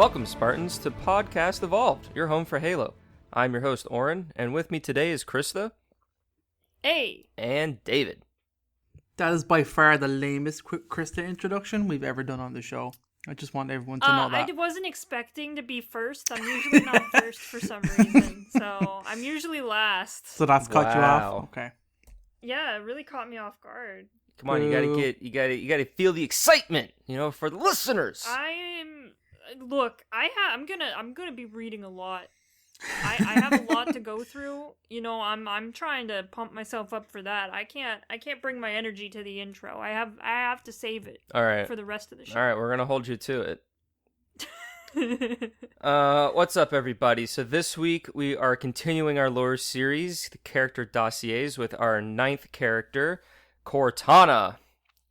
Welcome, Spartans, to Podcast Evolved, your home for Halo. I'm your host, Oran, and with me today is Krysta. Hey! And David. That is by far the lamest Krysta introduction we've ever done on the show. I just want everyone to know that. I wasn't expecting to be first. I'm usually not first for some reason, so I'm usually last. So that's caught you off? Okay. Yeah, it really caught me off guard. Come on, you gotta feel the excitement, for the listeners. I'm gonna be reading a lot. I have a lot to go through. I'm trying to pump myself up for that. I can't bring my energy to the intro. I have to save it. All right. For the rest of the show. All right, we're gonna hold you to it. What's up, everybody? So this week we are continuing our lore series, the character dossiers, with our 9th character, Cortana.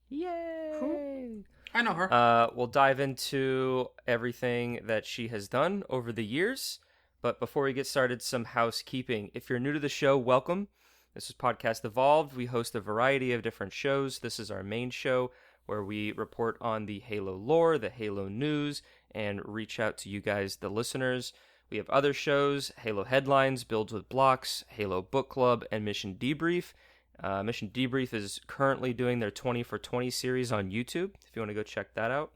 Yay! Cool. I know her. We'll dive into everything that she has done over the years. But before we get started, some housekeeping. If you're new to the show, welcome. This is Podcast Evolved. We host a variety of different shows. This is our main show where we report on the Halo lore, the Halo news, and reach out to you guys, the listeners. We have other shows, Halo Headlines, Builds with Blocks, Halo Book Club, and Mission Debrief. Mission Debrief is currently doing their 20 for 20 series on YouTube, if you want to go check that out.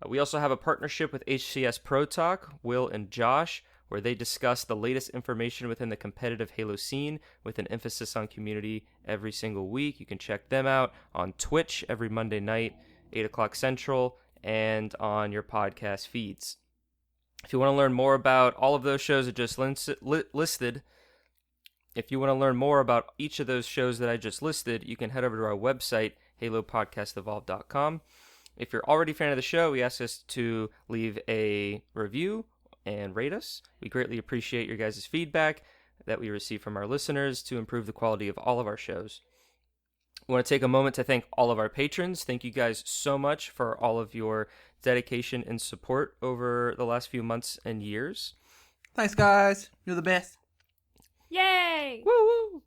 We also have a partnership with HCS Pro Talk, Will and Josh, where they discuss the latest information within the competitive Halo scene with an emphasis on community every single week. You can check them out on Twitch every Monday night, 8 o'clock Central, and on your podcast feeds. If you want to learn more about all of those shows that just listed, if you want to learn more about each of those shows that I just listed, you can head over to our website, halopodcastevolved.com. If you're already a fan of the show, we ask us to leave a review and rate us. We greatly appreciate your guys' feedback that we receive from our listeners to improve the quality of all of our shows. We want to take a moment to thank all of our patrons. Thank you guys so much for all of your dedication and support over the last few months and years. Thanks, guys. You're the best. Yay! Woo-woo!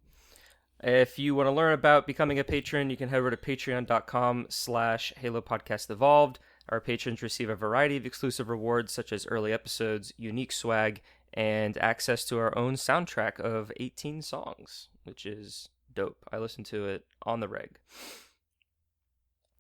If you want to learn about becoming a patron, you can head over to patreon.com/HaloPodcastEvolved. Our patrons receive a variety of exclusive rewards, such as early episodes, unique swag, and access to our own soundtrack of 18 songs, which is dope. I listen to it on the reg.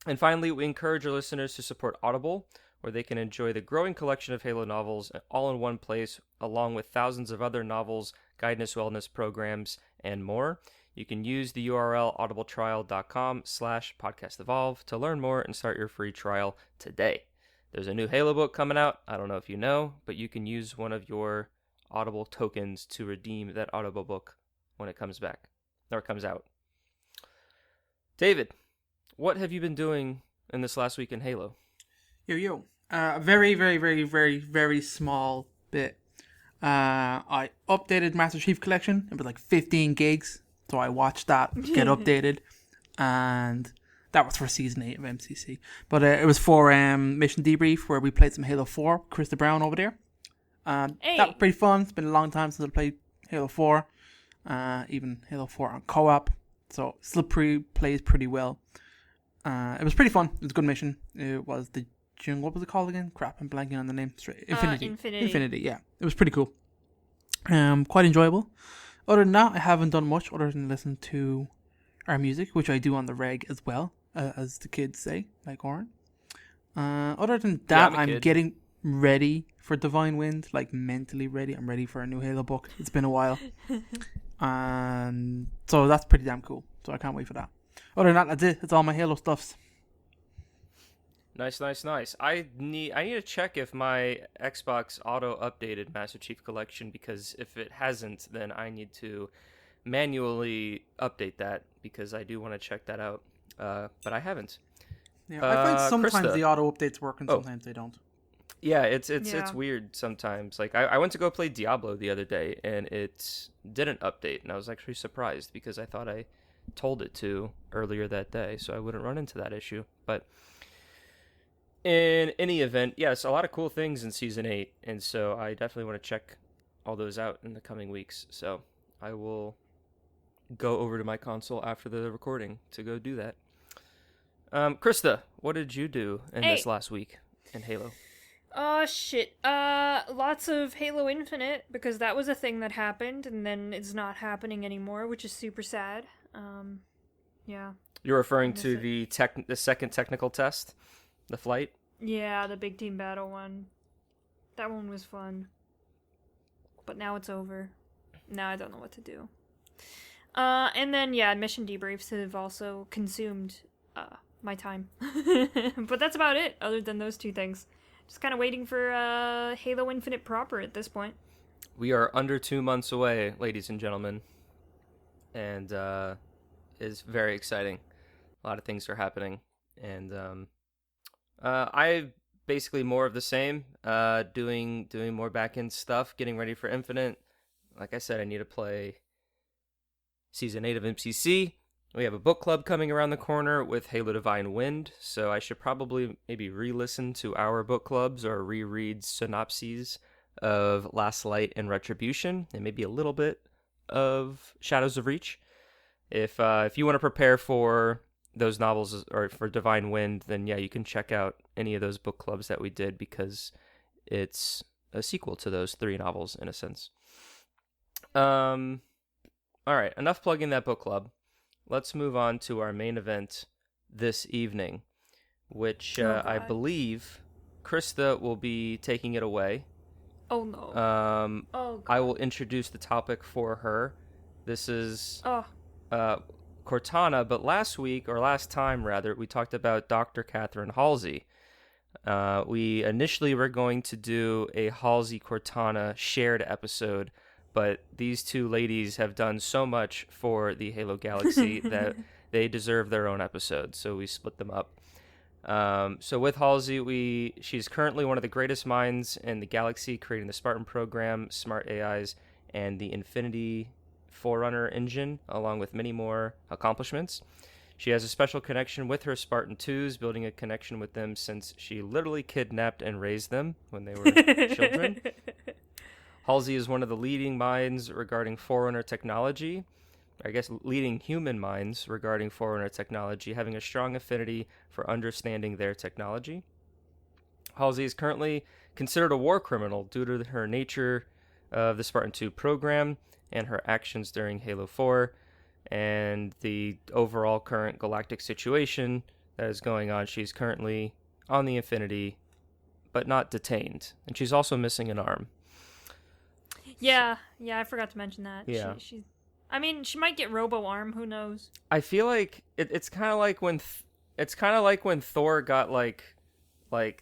And finally, we encourage our listeners to support Audible, where they can enjoy the growing collection of Halo novels all in one place, along with thousands of other novels, guidance wellness programs, and more. You can use the URL audibletrial.com/podcastevolve to learn more and start your free trial today. There's a new Halo book coming out. I don't know if you know, but you can use one of your Audible tokens to redeem that Audible book when it comes out. David, what have you been doing in this last week in Halo? Yo. A very, very, very, very, very small bit. I updated Master Chief Collection. It was like 15 gigs. So I watched that get updated, and that was for Season 8 of MCC. But it was for Mission Debrief, where we played some Halo 4, Krysta Brown over there. Hey. That was pretty fun. It's been a long time since I played Halo 4, even Halo 4 on co-op. So it still plays pretty well. It was pretty fun. It was a good mission. It was the what was it called again? Crap, I'm blanking on the name. Infinity, yeah. It was pretty cool. Quite enjoyable. Other than that, I haven't done much other than listen to our music, which I do on the reg as well, as the kids say, like Oran. Other than that, I'm getting ready for Divine Wind, like mentally ready. I'm ready for a new Halo book. It's been a while. And so that's pretty damn cool. So I can't wait for that. Other than that, that's it. It's all my Halo stuffs. Nice. I need to check if my Xbox auto-updated Master Chief Collection, because if it hasn't, then I need to manually update that, because I do want to check that out. But I haven't. Yeah, I find sometimes Krysta. the auto-updates work and sometimes they don't. Yeah, it's weird sometimes. Like, I went to go play Diablo the other day, and it didn't update, and I was actually surprised, because I thought I told it to earlier that day, so I wouldn't run into that issue. But in any event, yes, a lot of cool things in Season 8, and so I definitely want to check all those out in the coming weeks. So I will go over to my console after the recording to go do that. Krysta, what did you do in this last week in Halo? Oh shit. Lots of Halo Infinite because that was a thing that happened and then it's not happening anymore, which is super sad. Yeah. You're referring miss to it. the second technical test, the flight. Yeah, the big team battle one. That one was fun. But now it's over. Now I don't know what to do. And then yeah, mission debriefs have also consumed my time. But that's about it, other than those two things. Just kind of waiting for Halo Infinite proper at this point. We are under 2 months away, ladies and gentlemen, and it's very exciting. A lot of things are happening, and I basically more of the same. Doing more back end stuff, getting ready for Infinite. Like I said, I need to play Season 8 of MCC. We have a book club coming around the corner with Halo Divine Wind, so I should probably maybe re-listen to our book clubs or reread synopses of Last Light and Retribution, and maybe a little bit of Shadows of Reach. If you want to prepare for those novels or for Divine Wind, then yeah, you can check out any of those book clubs that we did because it's a sequel to those 3 novels in a sense. All right, enough plugging that book club. Let's move on to our main event this evening, which I believe Krysta will be taking it away. Oh no. Oh, God. I will introduce the topic for her. This is Cortana, but last time, we talked about Dr. Catherine Halsey. We initially were going to do a Halsey-Cortana shared episode, but these two ladies have done so much for the Halo Galaxy that they deserve their own episode, so we split them up. So with Halsey, she's currently one of the greatest minds in the galaxy, creating the Spartan program, smart AIs, and the Infinity Forerunner engine, along with many more accomplishments. She has a special connection with her Spartan 2s, building a connection with them since she literally kidnapped and raised them when they were children. Halsey is one of the leading minds regarding Forerunner technology. I guess leading human minds regarding Forerunner technology, having a strong affinity for understanding their technology. Halsey is currently considered a war criminal due to her nature of the Spartan 2 program and her actions during Halo 4 and the overall current galactic situation that is going on. She's currently on the Infinity, but not detained. And she's also missing an arm. Yeah, I forgot to mention that. Yeah. She might get Robo-Arm, who knows? I feel like it's kind of like when Thor got like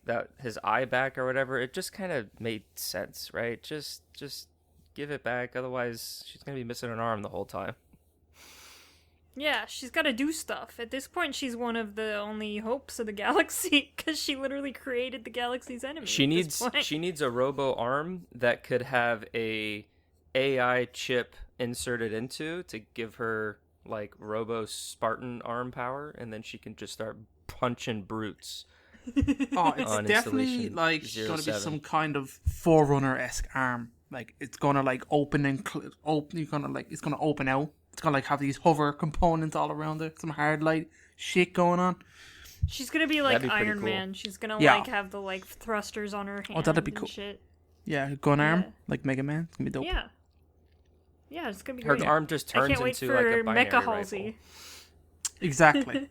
that his eye back or whatever. It just kind of made sense, right? Just give it back, otherwise she's going to be missing an arm the whole time. Yeah, she's got to do stuff. At this point, she's one of the only hopes of the galaxy because she literally created the galaxy's enemy. She needs a robo arm that could have a AI chip inserted into to give her like robo Spartan arm power, and then she can just start punching brutes. Oh, it's definitely like going to be some kind of Forerunner-esque arm. Like it's gonna like open and it's gonna open out. It's gonna like have these hover components all around it. Some hard light shit going on. She's gonna be like Iron Man. She's gonna like have the like thrusters on her hand. Oh, that'd be cool. Shit. Yeah, gun arm like Mega Man. It's gonna be dope. Yeah, it's gonna be great. Her arm just turns into like a binary Mecha Halsey. rifle. Exactly.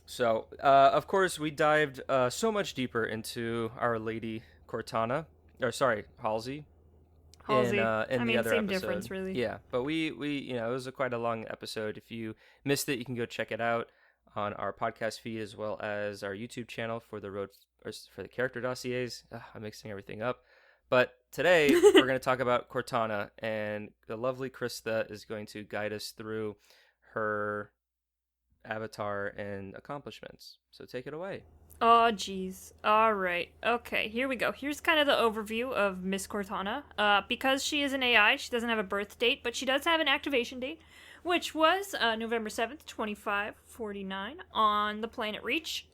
So, of course, we dived so much deeper into Our Lady Cortana, or sorry, Halsey. In the other same episode. Difference, really. Yeah, but we it was quite a long episode. If you missed it, you can go check it out on our podcast feed as well as our YouTube channel for the character dossiers. I'm mixing everything up. But today we're going to talk about Cortana, and the lovely Krysta is going to guide us through her avatar and accomplishments. So take it away. Oh, jeez. All right. Okay, here we go. Here's kind of the overview of Miss Cortana. Because she is an AI, she doesn't have a birth date, but she does have an activation date, which was November 7th, 2549, on the planet Reach.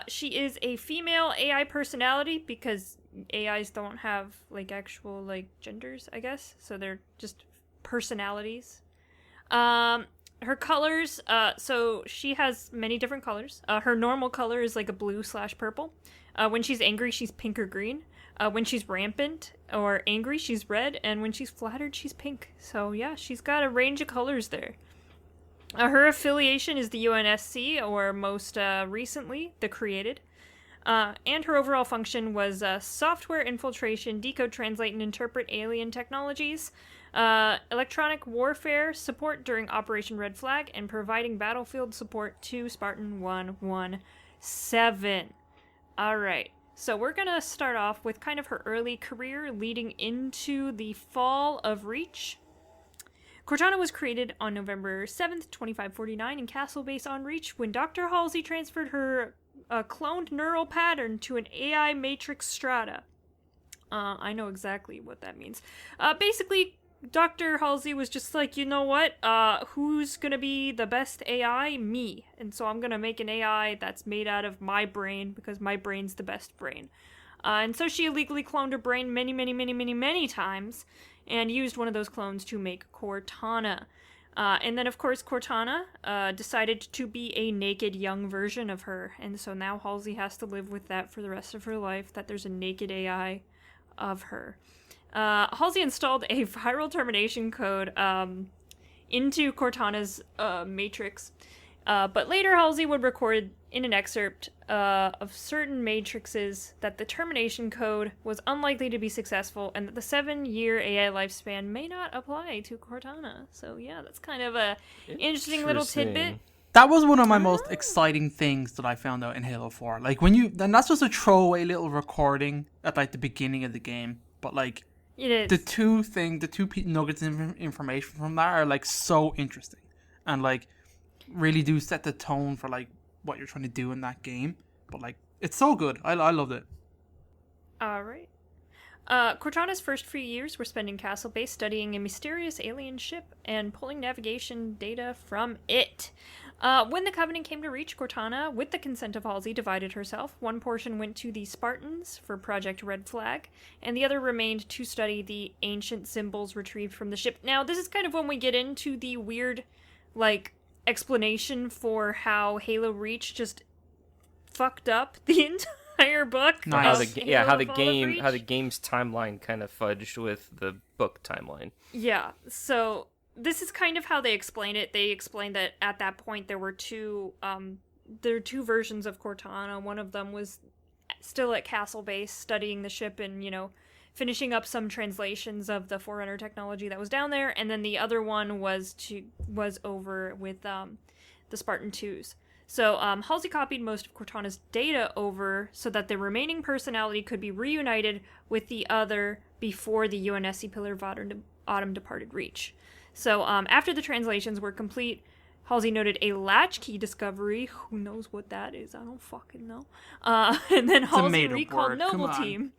She is a female AI personality because AIs don't have, like, actual, like, genders, I guess. So they're just personalities. Her colors, so she has many different colors. Her normal color is like a blue/purple. When she's angry, she's pink or green. When she's rampant or angry, she's red. And when she's flattered, she's pink. So yeah, she's got a range of colors there. Her affiliation is the UNSC, or most recently, the Created. And her overall function was software infiltration, decode, translate, and interpret alien technologies, electronic warfare support during Operation Red Flag, and providing battlefield support to Spartan 117. Alright, so we're going to start off with kind of her early career leading into the fall of Reach. Cortana was created on November 7th, 2549 in Castle Base on Reach when Dr. Halsey transferred her cloned neural pattern to an AI matrix strata. I know exactly what that means. Basically, Dr. Halsey was just like, you know what? Who's gonna be the best AI? Me. And so I'm gonna make an AI that's made out of my brain because my brain's the best brain. And so she illegally cloned her brain many times and used one of those clones to make Cortana. And then, of course, Cortana decided to be a naked young version of her. And so now Halsey has to live with that for the rest of her life, that there's a naked AI of her. Halsey installed a viral termination code into Cortana's matrix. But later, Halsey would record in an excerpt of certain matrices that the termination code was unlikely to be successful and that the 7-year AI lifespan may not apply to Cortana. So yeah, that's kind of a interesting little tidbit. That was one of my most exciting things that I found out in Halo 4. Like, and that's just a throwaway little recording at, like, the beginning of the game. But, like, it is. The two nuggets of information from that are, like, so interesting. And, like, really do set the tone for, like, what you're trying to do in that game. But, like, it's so good. I loved it. Alright. Cortana's first few years were spent in Castle Base studying a mysterious alien ship and pulling navigation data from it. When the Covenant came to Reach, Cortana, with the consent of Halsey, divided herself. One portion went to the Spartans for Project Red Flag, and the other remained to study the ancient symbols retrieved from the ship. Now, this is kind of when we get into the weird, like, explanation for how Halo Reach just fucked up the entire book. Nice. How the game's timeline kind of fudged with the book timeline. Yeah, so this is kind of how they explain it. They explain that at that point there were two versions of Cortana. One of them was still at Castle Base studying the ship and, finishing up some translations of the Forerunner technology that was down there, and then the other one was over with the Spartan 2s. So Halsey copied most of Cortana's data over so that the remaining personality could be reunited with the other before the UNSC Pillar of Autumn departed Reach. So after the translations were complete, Halsey noted a latchkey discovery. Who knows what that is? I don't fucking know. And then Halsey recalled Noble Team.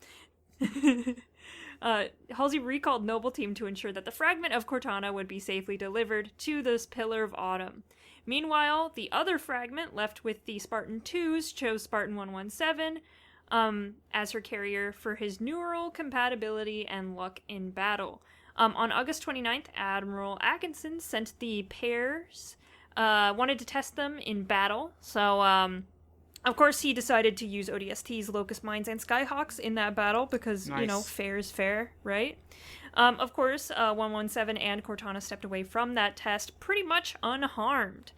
Halsey recalled Noble Team to ensure that the fragment of Cortana would be safely delivered to this Pillar of Autumn. Meanwhile, the other fragment left with the Spartan 2s chose Spartan 117 as her carrier for his neural compatibility and luck in battle. On August 29th, Admiral Atkinson sent the pairs, wanted to test them in battle, so of course, he decided to use ODSTs, Locust Mines, and Skyhawks in that battle because, nice. Fair is fair, right? Of course, 117 and Cortana stepped away from that test pretty much unharmed.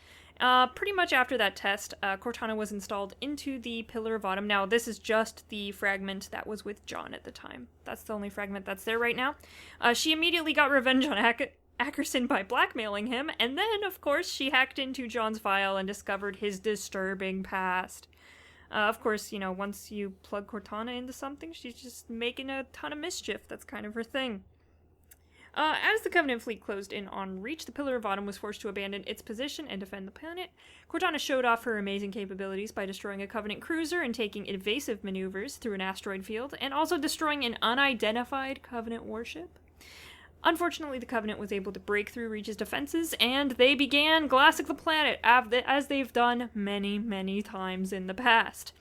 Pretty much after that test, Cortana was installed into the Pillar of Autumn. Now, this is just the fragment that was with John at the time. That's the only fragment that's there right now. She immediately got revenge on Ackerson by blackmailing him, and then, of course, she hacked into John's file and discovered his disturbing past. Of course, once you plug Cortana into something, she's just making a ton of mischief. That's kind of her thing. As the Covenant fleet closed in on Reach, the Pillar of Autumn was forced to abandon its position and defend the planet. Cortana showed off her amazing capabilities by destroying a Covenant cruiser and taking evasive maneuvers through an asteroid field, and also destroying an unidentified Covenant warship. Unfortunately, the Covenant was able to break through Reach's defenses, and they began glassing the planet, as they've done many times in the past.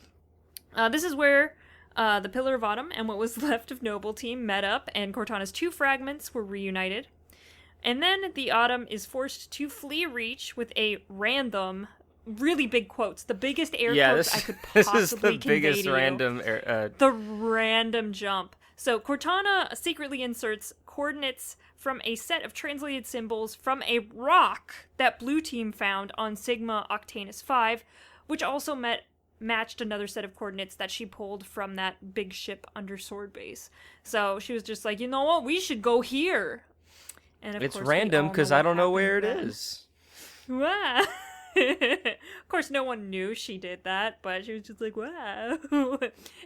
This is where the Pillar of Autumn and what was left of Noble Team met up, and Cortana's two fragments were reunited. And then the Autumn is forced to flee Reach with a random really big quotes. The biggest air Yeah, quotes I could this possibly is the convey biggest to you. random. The random jump. So Cortana secretly inserts coordinates from a set of translated symbols from a rock that Blue Team found on Sigma Octanus 5, which also matched another set of coordinates that she pulled from that big ship under Sword Base. So she was just like, you know what, we should go here. And It's course, random because I don't know where it is. Wow. Of course, no one knew she did that, but she was just like, wow.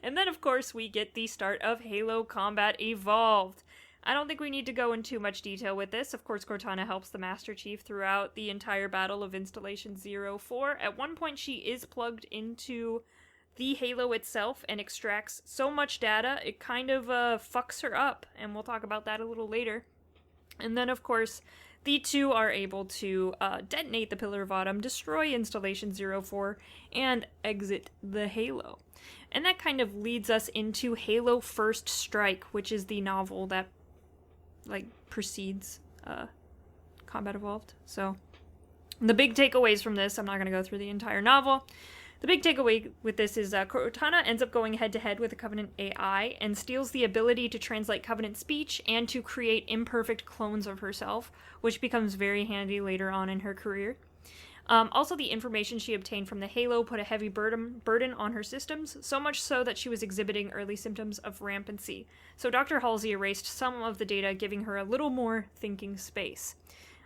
And then, of course, we get the start of Halo Combat Evolved. I don't think we need to go in too much detail with this. Of course, Cortana helps the Master Chief throughout the entire battle of Installation 04. At one point, she is plugged into the Halo itself and extracts so much data, it kind of fucks her up, and we'll talk about that a little later. And then, of course, the two are able to detonate the Pillar of Autumn, destroy Installation 04, and exit the Halo. And that kind of leads us into Halo First Strike, which is the novel that, precedes Combat Evolved. So, the big takeaways from this, I'm not going to go through the entire novel. The big takeaway with this is Cortana ends up going head-to-head with a Covenant AI and steals the ability to translate Covenant speech and to create imperfect clones of herself, which becomes very handy later on in her career. Also, the information she obtained from the Halo put a heavy burden on her systems, so much so that she was exhibiting early symptoms of rampancy. So Dr. Halsey erased some of the data, giving her a little more thinking space.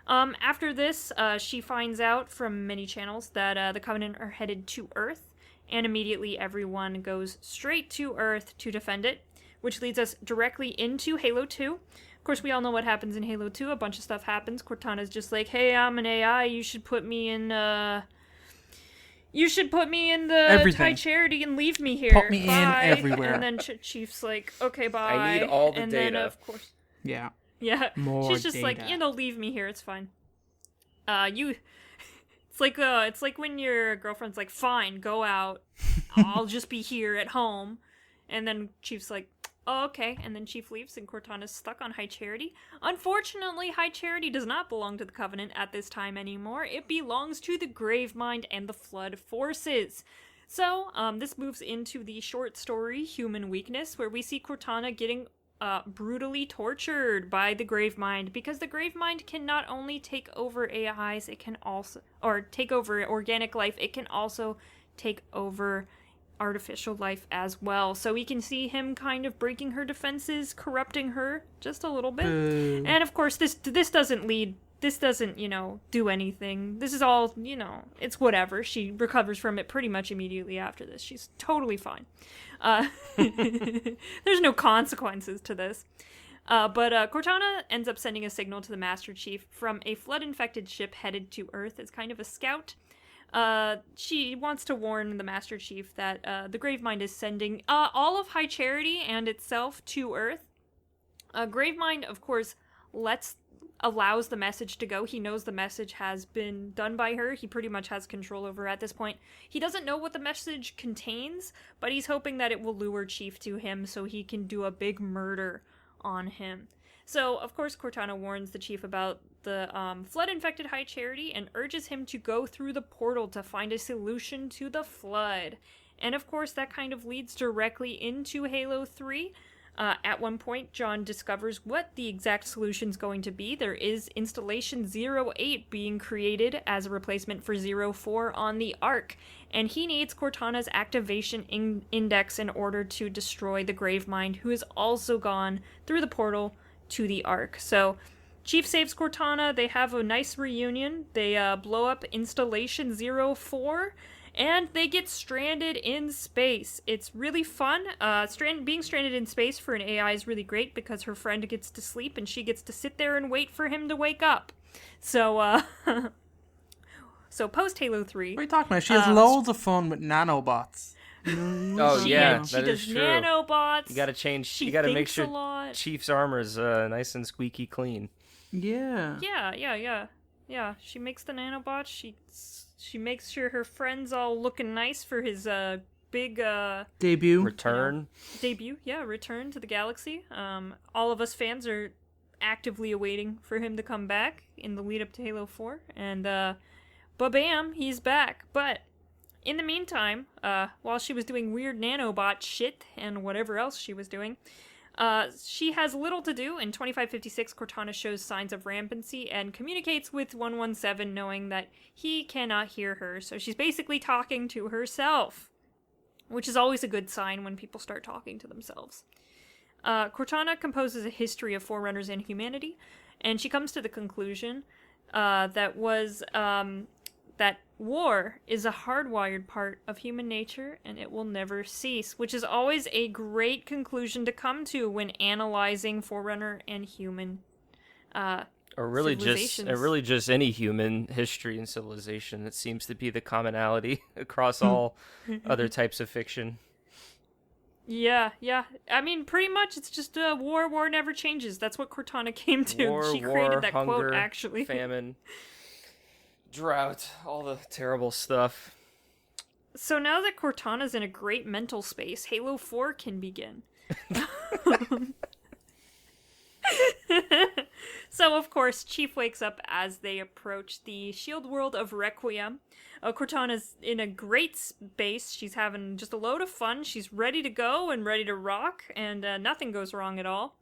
After this, she finds out from many channels that the Covenant are headed to Earth, and immediately everyone goes straight to Earth to defend it, which leads us directly into Halo 2. Of course, we all know what happens in Halo 2. A bunch of stuff happens. Cortana's just like, hey, I'm an AI, you should put me in, the Everything. High Charity and leave me here. Put me Bye. in everywhere. And then Chief's like, okay, bye. I need all the and data. Then, of course... Yeah. Yeah, More she's just data. like, leave me here. It's fine. It's like when your girlfriend's like, fine, go out. I'll just be here at home. And then Chief's like, oh, okay. And then Chief leaves and Cortana's stuck on High Charity. Unfortunately, High Charity does not belong to the Covenant at this time anymore. It belongs to the Gravemind and the Flood forces. So, this moves into the short story, Human Weakness, where we see Cortana getting brutally tortured by the Gravemind, because the Gravemind can not only take over AIs, it can also, or take over organic life, it can also take over artificial life as well. So we can see him kind of breaking her defenses, corrupting her just a little bit. And of course, this doesn't, do anything. This is all, it's whatever. She recovers from it pretty much immediately after this. She's totally fine. There's no consequences to this. But Cortana ends up sending a signal to the Master Chief from a flood-infected ship headed to Earth as kind of a scout. She wants to warn the Master Chief that the Gravemind is sending all of High Charity and itself to Earth. Gravemind, of course, allows the message to go. He knows the message has been done by her. He pretty much has control over at this point. He doesn't know what the message contains, but he's hoping that it will lure Chief to him so he can do a big murder on him. So, of course, Cortana warns the Chief about the flood-infected High Charity and urges him to go through the portal to find a solution to the flood. And, of course, that kind of leads directly into Halo 3. At one point, John discovers what the exact solution's going to be. There is Installation 08 being created as a replacement for 04 on the Ark, and he needs Cortana's activation index in order to destroy the Gravemind, who has also gone through the portal to the Ark. So, Chief saves Cortana, they have a nice reunion, they blow up Installation 04, and they get stranded in space. It's really fun. Being stranded in space for an AI is really great because her friend gets to sleep and she gets to sit there and wait for him to wake up. So, so post Halo 3. What are you talking about? She has loads of fun with nanobots. Oh yeah, she that does is true. nanobots. You gotta change. She You gotta make thinks sure a lot. Chief's armor is nice and squeaky clean. Yeah. Yeah. She makes the nanobots. She makes sure her friend's all looking nice for his big Debut. Return. Debut. Yeah, return to the galaxy. All of us fans are actively awaiting for him to come back in the lead up to Halo 4, and ba-bam, he's back. But in the meantime, while she was doing weird nanobot shit and whatever else she was doing, she has little to do. In 2556, Cortana shows signs of rampancy and communicates with 117, knowing that he cannot hear her. So she's basically talking to herself, which is always a good sign when people start talking to themselves. Cortana composes a history of Forerunners and humanity, and she comes to the conclusion that war is a hardwired part of human nature and it will never cease, which is always a great conclusion to come to when analyzing Forerunner and human or really just any human history and civilization. That seems to be the commonality across all other types of fiction. Yeah. I mean, pretty much it's just war never changes. That's what Cortana came to. She created that hunger, quote, actually. Famine, drought, all the terrible stuff. So now that Cortana's in a great mental space, Halo 4 can begin. So, of course, Chief wakes up as they approach the shield world of Requiem. Cortana's in a great space. She's having just a load of fun. She's ready to go and ready to rock, and nothing goes wrong at all.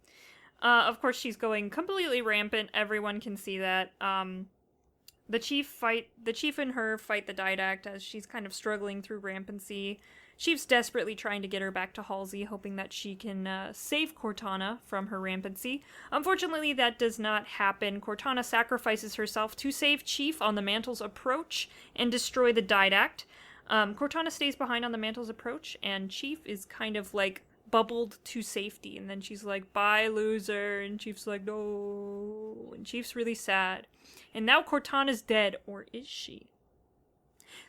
Of course, she's going completely rampant. Everyone can see that. The chief and her fight the Didact as she's kind of struggling through rampancy. Chief's desperately trying to get her back to Halsey, hoping that she can save Cortana from her rampancy. Unfortunately, that does not happen. Cortana sacrifices herself to save Chief on the Mantle's approach and destroy the Didact. Cortana stays behind on the Mantle's approach, and Chief is kind of like bubbled to safety. And then she's like, "Bye, loser." And Chief's like, "No." And Chief's really sad. And now Cortana's dead, or is she?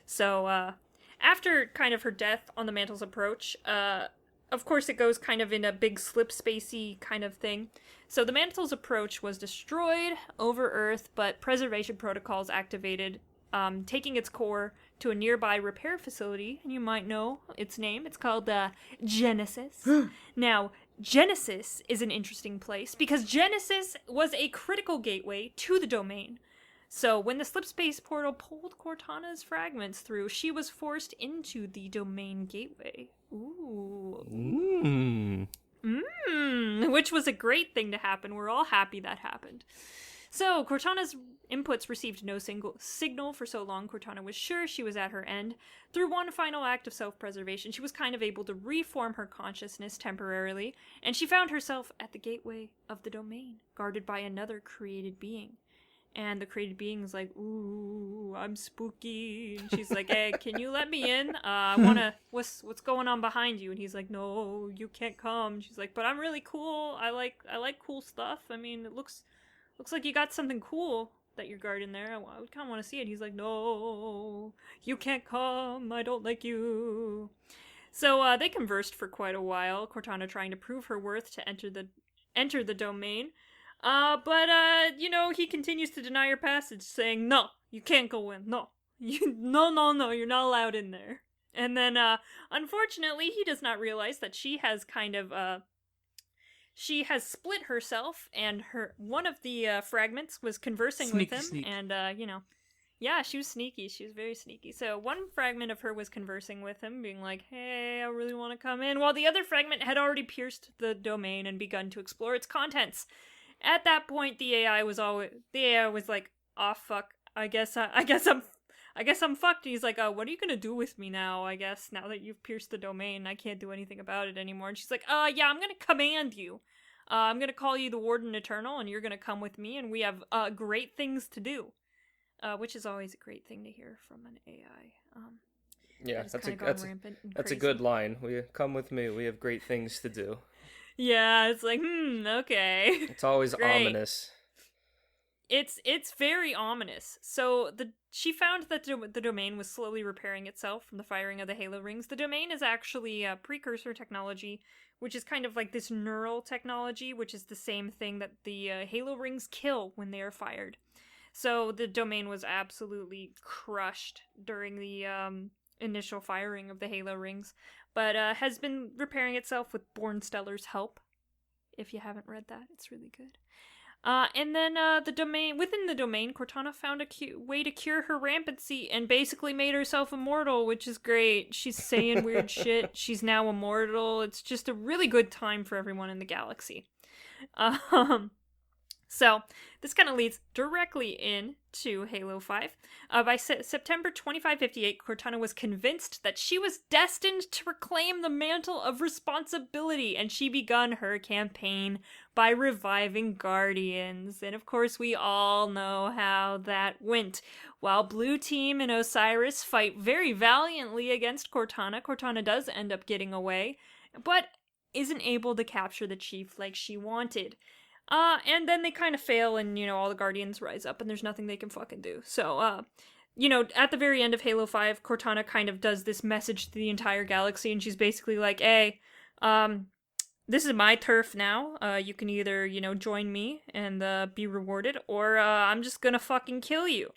So, after kind of her death on the Mantle's approach, of course it goes kind of in a big slip spacey kind of thing. So the Mantle's approach was destroyed over Earth, but preservation protocols activated, taking its core to a nearby repair facility, and you might know its name. It's called Genesis. Now, Genesis is an interesting place because Genesis was a critical gateway to the domain. So when the slip space portal pulled Cortana's fragments through, she was forced into the domain gateway. Ooh. Which was a great thing to happen. We're all happy that happened. So Cortana's inputs received no single signal for so long. Cortana was sure she was at her end. Through one final act of self-preservation, she was kind of able to reform her consciousness temporarily, and she found herself at the gateway of the domain, guarded by another created being. And the created being's like, "Ooh, I'm spooky." And she's like, "Hey, can you let me in? What's going on behind you?" And he's like, "No, you can't come." And she's like, "But I'm really cool. I like cool stuff. I mean, it looks like you got something cool that you're guarding there. I would kind of want to see it." He's like, "No, you can't come. I don't like you." So they conversed for quite a while, Cortana trying to prove her worth to enter the domain. But he continues to deny her passage, saying, "No, you can't go in. No, no, you're not allowed in there." And then, unfortunately, he does not realize that she has kind of, she has split herself, and one of the fragments was conversing with him, and, yeah, she was sneaky. She was very sneaky. So one fragment of her was conversing with him, being like, "Hey, I really want to come in," while the other fragment had already pierced the domain and begun to explore its contents. At that point, the AI was like, "Oh fuck, I guess I'm fucked." He's like, "What are you gonna do with me now? I guess now that you've pierced the domain, I can't do anything about it anymore." And she's like, "Yeah, I'm gonna command you. I'm gonna call you the Warden Eternal, and you're gonna come with me, and we have great things to do," which is always a great thing to hear from an AI. Yeah, that's a good line. Come with me. We have great things to do. Yeah, it's like, okay. It's always ominous. It's very ominous. So she found that the domain was slowly repairing itself from the firing of the Halo rings. The domain is actually a precursor technology, which is kind of like this neural technology, which is the same thing that the Halo rings kill when they are fired. So the domain was absolutely crushed during the initial firing of the Halo rings, but has been repairing itself with Born Stellar's help. If you haven't read that, it's really good. And then within the domain, Cortana found a way to cure her rampancy and basically made herself immortal, which is great. She's saying weird shit. She's now immortal. It's just a really good time for everyone in the galaxy. So this kind of leads directly into Halo 5. By September 2558, Cortana was convinced that she was destined to reclaim the mantle of responsibility, and she begun her campaign by reviving Guardians. And of course, we all know how that went. While Blue Team and Osiris fight very valiantly against Cortana, Cortana does end up getting away, but isn't able to capture the chief like she wanted. And then they kind of fail, and, all the Guardians rise up, and there's nothing they can fucking do. So, at the very end of Halo 5, Cortana kind of does this message to the entire galaxy, and she's basically like, hey, this is my turf now. You can either, join me and be rewarded, or I'm just gonna fucking kill you.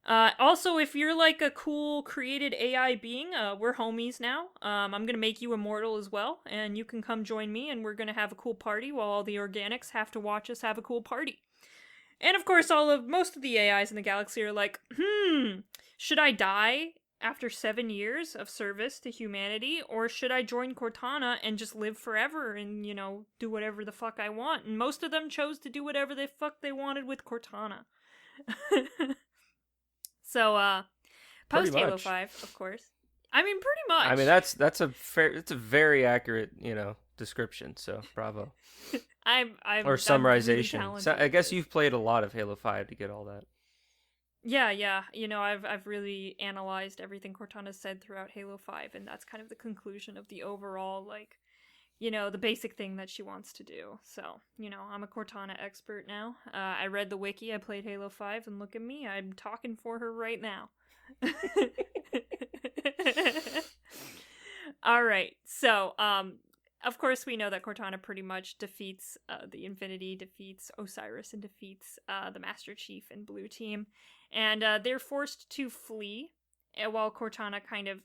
Also, if you're like a cool created AI being, we're homies now. I'm gonna make you immortal as well, and you can come join me, and we're gonna have a cool party while all the organics have to watch us have a cool party. And of course, most of the AIs in the galaxy are like, should I die after 7 years of service to humanity, or should I join Cortana and just live forever and, do whatever the fuck I want? And most of them chose to do whatever the fuck they wanted with Cortana. So, post Halo 5, of course. I mean, pretty much. I mean, that's a very accurate, description. So, bravo. I'm or summarization. Really so, I guess you've played a lot of Halo 5 to get all that. Yeah. I've really analyzed everything Cortana said throughout Halo 5, and that's kind of the conclusion of the overall, the basic thing that she wants to do. So, I'm a Cortana expert now. I read the wiki, I played Halo 5, and look at me, I'm talking for her right now. Alright, so, of course we know that Cortana pretty much defeats the Infinity, defeats Osiris, and defeats the Master Chief and Blue Team. And they're forced to flee, while Cortana kind of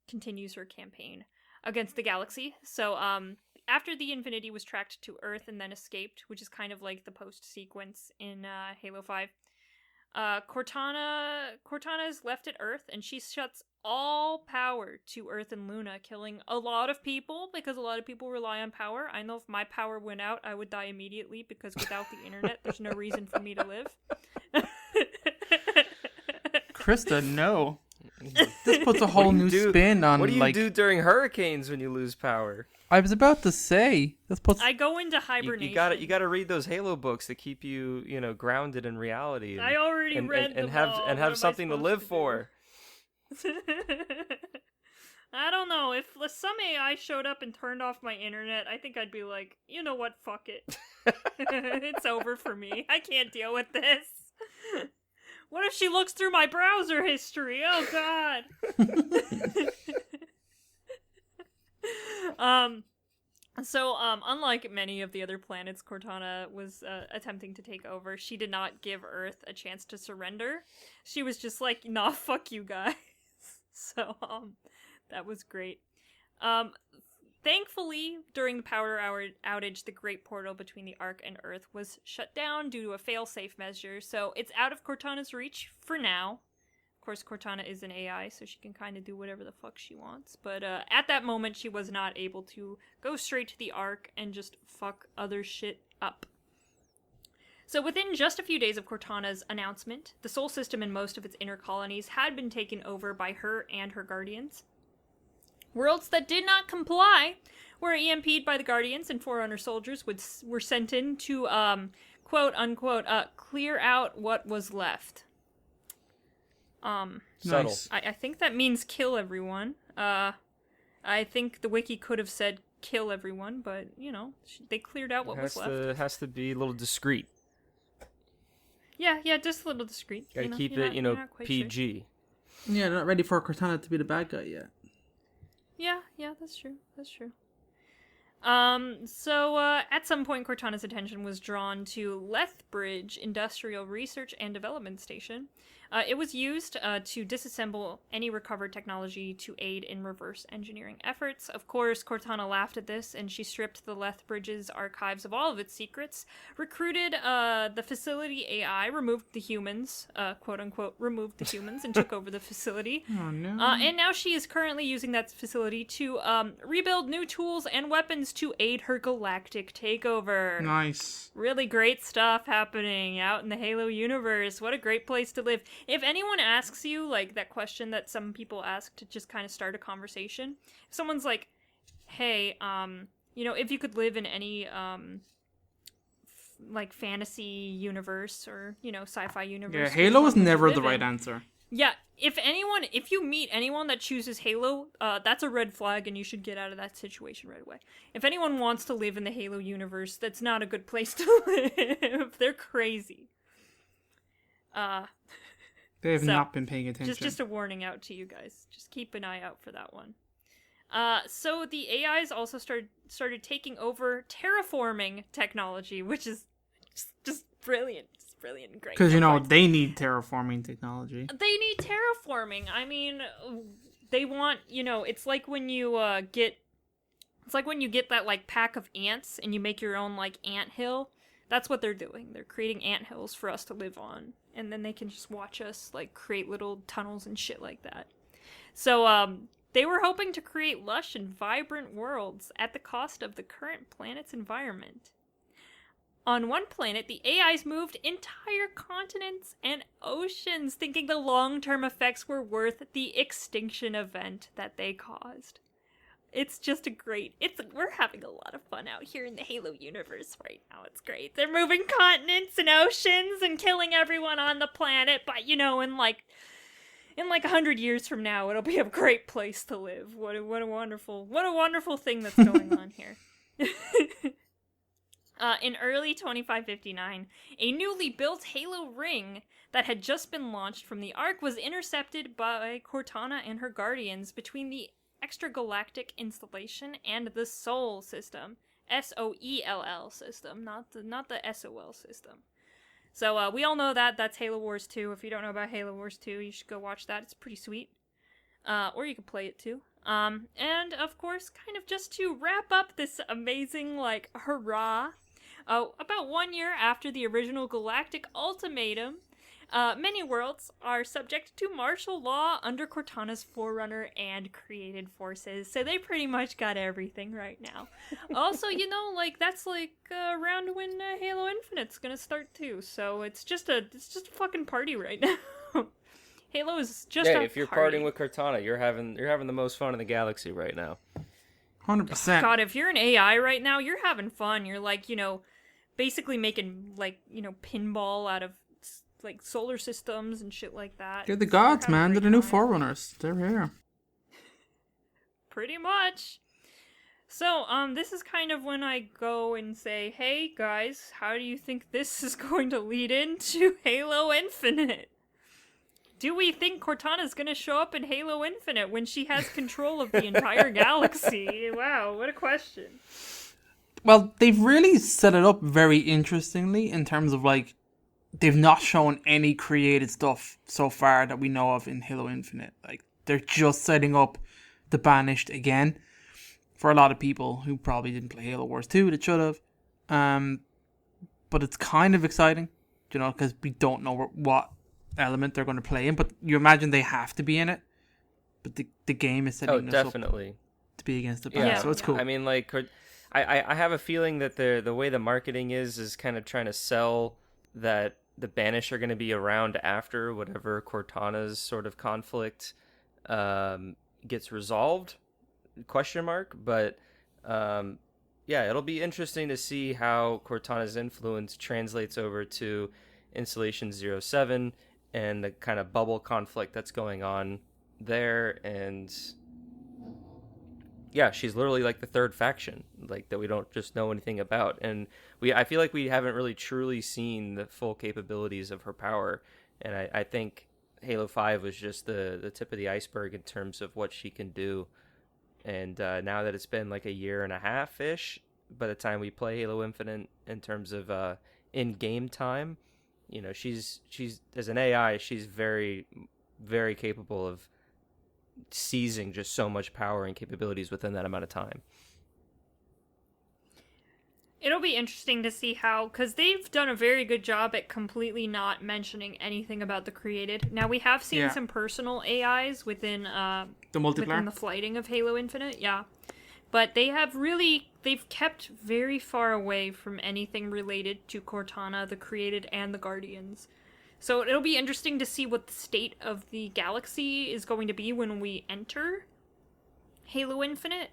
continues her campaign against the galaxy. So, after the Infinity was tracked to Earth and then escaped, which is kind of like the post-sequence in Halo 5, Cortana is left at Earth, and she shuts all power to Earth and Luna, killing a lot of people, because a lot of people rely on power. I know if my power went out, I would die immediately, because without the internet, there's no reason for me to live. Krysta, no. This puts a whole new spin on. What do you do during hurricanes when you lose power? I was about to say this puts. I go into hibernation. You got to read those Halo books that keep you grounded in reality. I already read them all. And have something to live for. I don't know, if some AI showed up and turned off my internet, I think I'd be like, you know what, fuck it. It's over for me. I can't deal with this. What if she looks through my browser history? Oh, God. So, unlike many of the other planets Cortana was attempting to take over, she did not give Earth a chance to surrender. She was just like, nah, fuck you guys. So, that was great. Thankfully, during the power outage, the great portal between the Ark and Earth was shut down due to a fail-safe measure, so it's out of Cortana's reach for now. Of course, Cortana is an AI, so she can kind of do whatever the fuck she wants, but at that moment, she was not able to go straight to the Ark and just fuck other shit up. So within just a few days of Cortana's announcement, the Sol System and most of its inner colonies had been taken over by her and her Guardians. Worlds that did not comply were EMP'd by the Guardians, and Forerunner soldiers were sent in to, quote-unquote, clear out what was left. Subtle. I think that means kill everyone. I think the wiki could have said kill everyone, but, they cleared out what was left. It has to be a little discreet. Yeah, just a little discreet. Gotta keep it, PG. Sure. Yeah, they're not ready for Cortana to be the bad guy yet. Yeah, that's true. So, at some point, Cortana's attention was drawn to Lethbridge Industrial Research and Development Station. It was used to disassemble any recovered technology to aid in reverse engineering efforts. Of course, Cortana laughed at this, and she stripped the Lethbridge's archives of all of its secrets, recruited the facility AI, removed the humans, quote-unquote, removed the humans, and took over the facility. Oh, no. And now she is currently using that facility to rebuild new tools and weapons to aid her galactic takeover. Nice. Really great stuff happening out in the Halo universe. What a great place to live. If anyone asks you, like, that question that some people ask to just kind of start a conversation, if someone's like, hey, if you could live in any, like, fantasy universe or, sci-fi universe. Yeah, Halo is never the right answer. Yeah, if you meet anyone that chooses Halo, that's a red flag and you should get out of that situation right away. If anyone wants to live in the Halo universe, that's not a good place to live. They're crazy. They have not been paying attention. Just a warning out to you guys. Just keep an eye out for that one. So the AIs also started taking over terraforming technology, which is just brilliant. It's brilliant and great. Because, they need terraforming technology. They need terraforming. I mean, they want, it's like when you get that, like, pack of ants and you make your own, like, ant hill. That's what they're doing. They're creating ant hills for us to live on. And then they can just watch us, like, create little tunnels and shit like that. So, they were hoping to create lush and vibrant worlds at the cost of the current planet's environment. On one planet, the AIs moved entire continents and oceans, thinking the long-term effects were worth the extinction event that they caused. It's just we're having a lot of fun out here in the Halo universe right now. It's great. They're moving continents and oceans and killing everyone on the planet, but in like 100 years from now, it'll be a great place to live. What a wonderful thing that's going on here. In early 2559, a newly built Halo ring that had just been launched from the Ark was intercepted by Cortana and her Guardians between the extragalactic installation and the Sol system. SOELL system, not the SOL system. So we all know that's Halo Wars 2. If you don't know about Halo Wars 2, you should go watch that. It's pretty sweet. Or you can play it too. And of course, kind of just to wrap up this amazing, like, hurrah, about 1 year after the original Galactic Ultimatum, many worlds are subject to martial law under Cortana's Forerunner and created forces, so they pretty much got everything right now. Also, that's around when Halo Infinite's gonna start too, so it's just a fucking party right now. Halo is just a if you're party. partying with Cortana, you're having the most fun in the galaxy right now. 100%. God, if you're an AI right now, you're having fun. You're like, basically making, like, pinball out of, like, solar systems and shit like that. They're the gods, man. They're the new time. Forerunners. They're here. Pretty much. So, this is kind of when I go and say, hey, guys, how do you think this is going to lead into Halo Infinite? Do we think Cortana's gonna show up in Halo Infinite when she has control of the entire galaxy? Wow, what a question. Well, they've really set it up very interestingly in terms of, like, they've not shown any created stuff so far that we know of in Halo Infinite. Like, they're just setting up the Banished again for a lot of people who probably didn't play Halo Wars 2 that should have. But it's kind of exciting, because we don't know what element they're going to play in, but you imagine they have to be in it. But the game is setting us definitely up to be against the Banished, so it's cool. I mean, like, I have a feeling that the way the marketing is kind of trying to sell that the Banished are going to be around after whatever Cortana's sort of conflict gets resolved, ? But it'll be interesting to see how Cortana's influence translates over to Installation 07 and the kind of bubble conflict that's going on there. And yeah, she's literally like the third faction, like, that we don't just know anything about. And I feel like we haven't really truly seen the full capabilities of her power. And I think Halo 5 was just the tip of the iceberg in terms of what she can do. And now that it's been like a year and a half-ish by the time we play Halo Infinite in terms of in-game time, she's as an AI, she's very, very capable of seizing just so much power and capabilities within that amount of time. It'll be interesting to see how, because they've done a very good job at completely not mentioning anything about the created. Now, we have seen some personal AIs within the multiplayer, within the flighting of Halo Infinite, but they've kept very far away from anything related to Cortana, the created, and the Guardians. So it'll be interesting to see what the state of the galaxy is going to be when we enter Halo Infinite.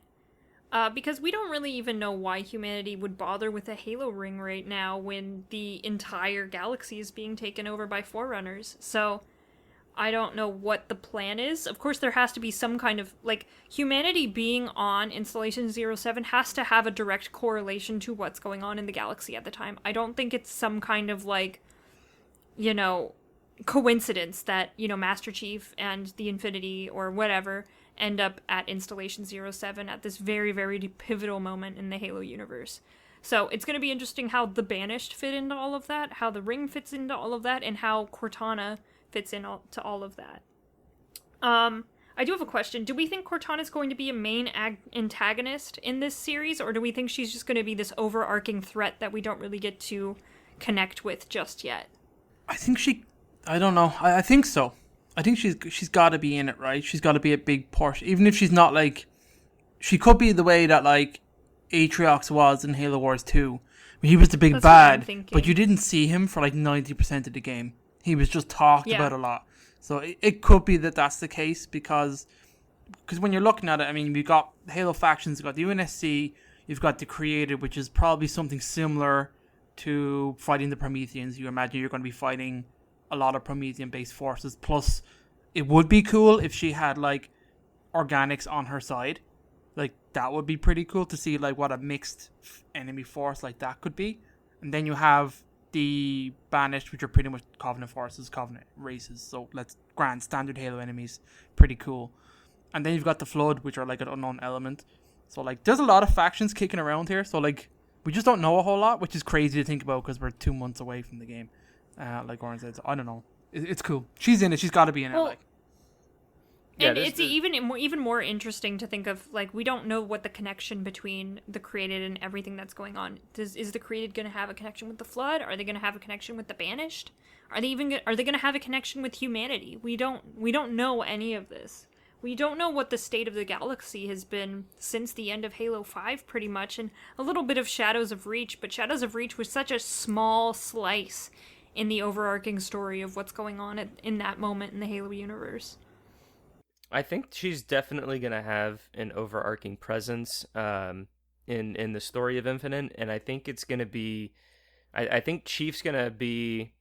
Because we don't really even know why humanity would bother with a Halo ring right now when the entire galaxy is being taken over by Forerunners. So, I don't know what the plan is. Of course, there has to be some kind of, humanity being on Installation 07 has to have a direct correlation to what's going on in the galaxy at the time. I don't think it's some kind of, coincidence that, Master Chief and the Infinity or whatever end up at Installation 07 at this very, very pivotal moment in the Halo universe. So it's going to be interesting how the Banished fit into all of that, how the Ring fits into all of that, and how Cortana fits into all of that. I do have a question. Do we think Cortana is going to be a main antagonist in this series, or do we think she's just going to be this overarching threat that we don't really get to connect with just yet? I don't know. I think so. I think she's got to be in it, right? She's got to be a big part. Even if she's not, she could be the way that, Atriox was in Halo Wars 2. He was the big bad, but you didn't see him for, 90% of the game. He was just talked about a lot. So it could be that that's the case, because when you're looking at it, I mean, you've got Halo factions, you've got the UNSC, you've got the Created, which is probably something similar to fighting the Prometheans. You imagine you're going to be fighting a lot of Promethean-based forces. Plus, it would be cool if she had, organics on her side. That would be pretty cool to see, what a mixed enemy force like that could be. And then you have the Banished, which are pretty much Covenant forces, Covenant races. So, grand standard Halo enemies. Pretty cool. And then you've got the Flood, which are, an unknown element. So, there's a lot of factions kicking around here. So, we just don't know a whole lot, which is crazy to think about because we're 2 months away from the game. Like Oran said, I don't know. It's cool. She's in it. She's got to be in it. And it's even more interesting to think of, we don't know what the connection between the Created and everything that's going on. Is the Created going to have a connection with the Flood? Are they going to have a connection with the Banished? Are they going to have a connection with humanity? We don't know any of this. We don't know what the state of the galaxy has been since the end of Halo 5, pretty much, and a little bit of Shadows of Reach, but Shadows of Reach was such a small slice in the overarching story of what's going on in that moment in the Halo universe. I think she's definitely going to have an overarching presence in the story of Infinite, and I think it's going to be... I think Chief's going to be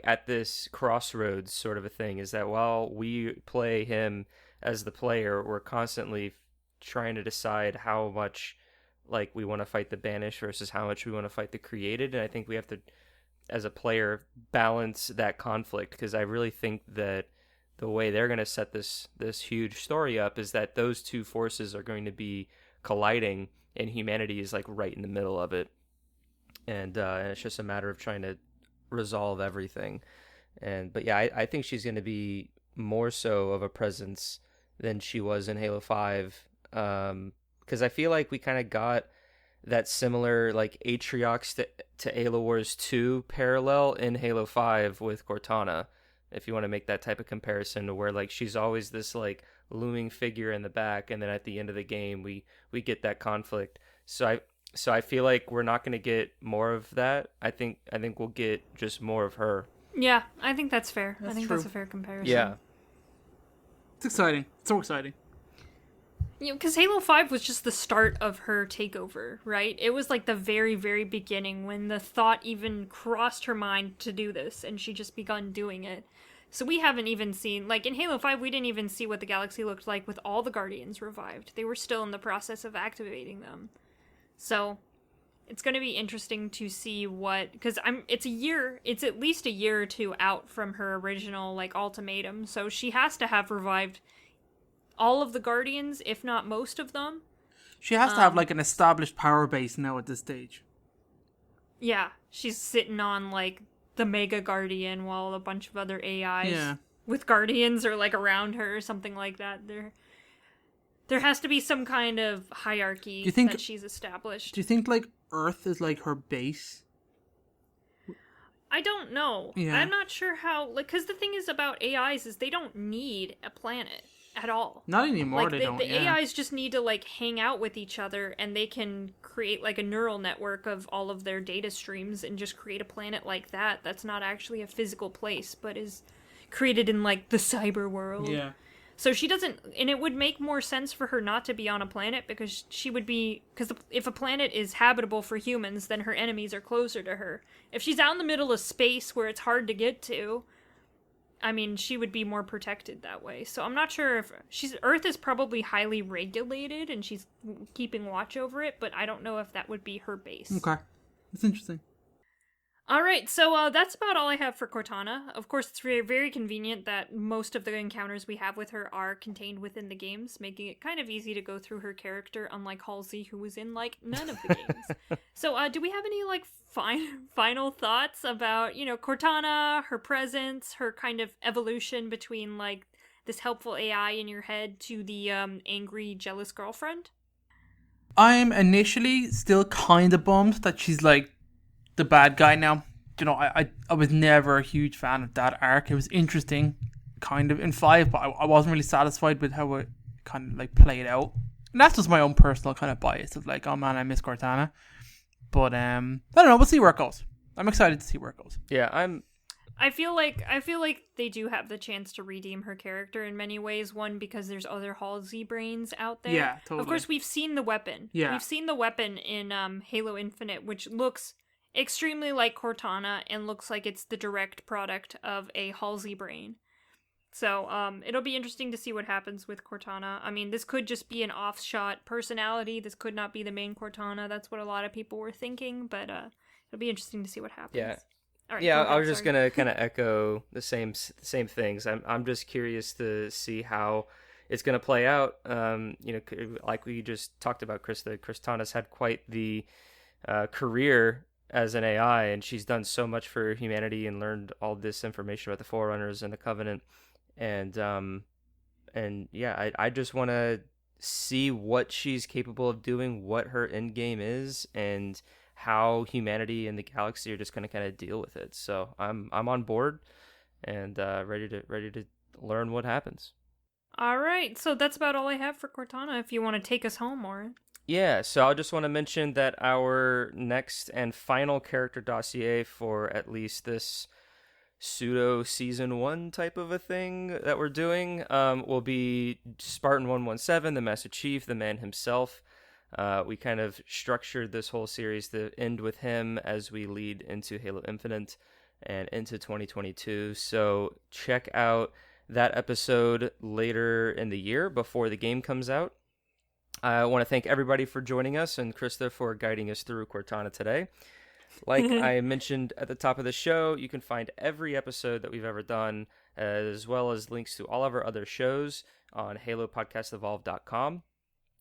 at this crossroads sort of a thing, is that while we play him as the player, we're constantly trying to decide how much we want to fight the Banished versus how much we want to fight the Created, and I think we have to, as a player, balance that conflict, because I really think that the way they're going to set this huge story up is that those two forces are going to be colliding, and humanity is right in the middle of it, and it's just a matter of trying to resolve everything. But yeah, I think she's going to be more so of a presence than she was in Halo 5, because I feel like we kind of got that similar Atriox to Halo Wars 2 parallel in Halo 5 with Cortana, if you want to make that type of comparison, to where she's always this looming figure in the back, and then at the end of the game we get that conflict. So I feel like we're not going to get more of that. I think we'll get just more of her. Yeah, I think that's fair. That's I think true. That's a fair comparison. Yeah. It's exciting. It's so exciting. Because Halo 5 was just the start of her takeover, right? It was the very, very beginning when the thought even crossed her mind to do this, and she just begun doing it. So we haven't even seen, in Halo 5, we didn't even see what the galaxy looked like with all the Guardians revived. They were still in the process of activating them. So it's going to be interesting to see because it's at least a year or two out from her original, ultimatum, so she has to have revived all of the Guardians, if not most of them. She has to have an established power base now at this stage. Yeah, she's sitting on the Mega Guardian while a bunch of other AIs Yeah. with Guardians are like around her or something like that. There has to be some kind of hierarchy that she's established. Do you think like Earth is like her base? I don't know. Yeah. I'm not sure how, like, because the thing is about AIs is they don't need a planet at all. Not anymore. Like, they don't. The Yeah. AIs just need to like hang out with each other, and they can create like a neural network of all of their data streams and just create a planet like that. That's not actually a physical place, but is created in like the cyber world. Yeah. So she doesn't, and it would make more sense for her not to be on a planet because she would be, because if a planet is habitable for humans, then her enemies are closer to her. If she's out in the middle of space where it's hard to get to, I mean, she would be more protected that way. So I'm not sure if Earth is probably highly regulated and she's keeping watch over it, but I don't know if that would be her base. Okay. That's interesting. All right, so that's about all I have for Cortana. Of course, it's very, very convenient that most of the encounters we have with her are contained within the games, making it kind of easy to go through her character, unlike Halsey, who was in, like, none of the games. So, do we have any, like, final thoughts about, Cortana, her presence, her kind of evolution between, like, this helpful AI in your head to the angry, jealous girlfriend? I'm initially still kind of bummed that she's, like, the bad guy now. I was never a huge fan of that arc. It was interesting, kind of, in 5, but I wasn't really satisfied with how it kind of, like, played out. And that's just my own personal kind of bias of, like, oh man, I miss Cortana. But, I don't know, we'll see where it goes. I'm excited to see where it goes. Yeah, I feel like they do have the chance to redeem her character in many ways. One, because there's other Halsey brains out there. Yeah, totally. Of course, we've seen the weapon. Yeah. We've seen the weapon in Halo Infinite, which looks extremely like Cortana and looks like it's the direct product of a Halsey brain. So it'll be interesting to see what happens with Cortana. I mean, this could just be an off-shot personality. This could not be the main Cortana. That's what a lot of people were thinking, but it'll be interesting to see what happens. Yeah. All right, yeah, I was just gonna kind of echo the same things. I'm just curious to see how it's gonna play out. Like we just talked about, Cortana's had quite the career as an AI, and she's done so much for humanity and learned all this information about the Forerunners and the Covenant, and yeah, I just want to see what she's capable of doing, what her end game is, and how humanity and the galaxy are just going to kind of deal with it. So I'm on board and ready to learn what happens. All right, so that's about all I have for Cortana. If you want to take us home, Oran. Yeah, so I just want to mention that our next and final character dossier for at least this pseudo season 1 type of a thing that we're doing will be Spartan 117, the Master Chief, the man himself. We kind of structured this whole series to end with him as we lead into Halo Infinite and into 2022. So check out that episode later in the year before the game comes out. I want to thank everybody for joining us and Krysta for guiding us through Cortana today. Like I mentioned at the top of the show, you can find every episode that we've ever done, as well as links to all of our other shows on halopodcastevolve.com.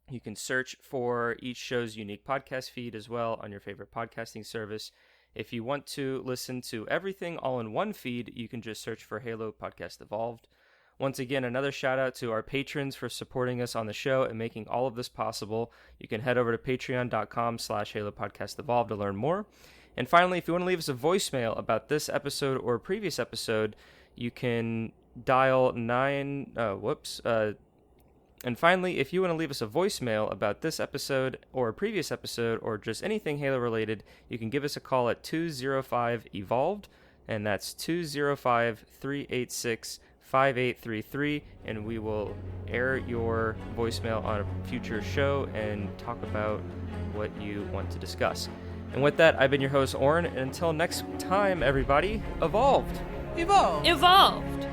You can search for each show's unique podcast feed as well on your favorite podcasting service. If you want to listen to everything all in one feed, you can just search for Halo Podcast Evolved. Once again, another shout out to our patrons for supporting us on the show and making all of this possible. You can head over to patreon.com/HaloPodcastEvolved to learn more. And finally, if you want to leave us a voicemail about this episode or a previous episode, you can dial And finally, if you want to leave us a voicemail about this episode or a previous episode or just anything Halo related, you can give us a call at 205-EVOLVED, and that's 205-386-5833, and we will air your voicemail on a future show and talk about what you want to discuss. And with that, I've been your host, Oran, and until next time, everybody, evolved! Evolve! Evolved!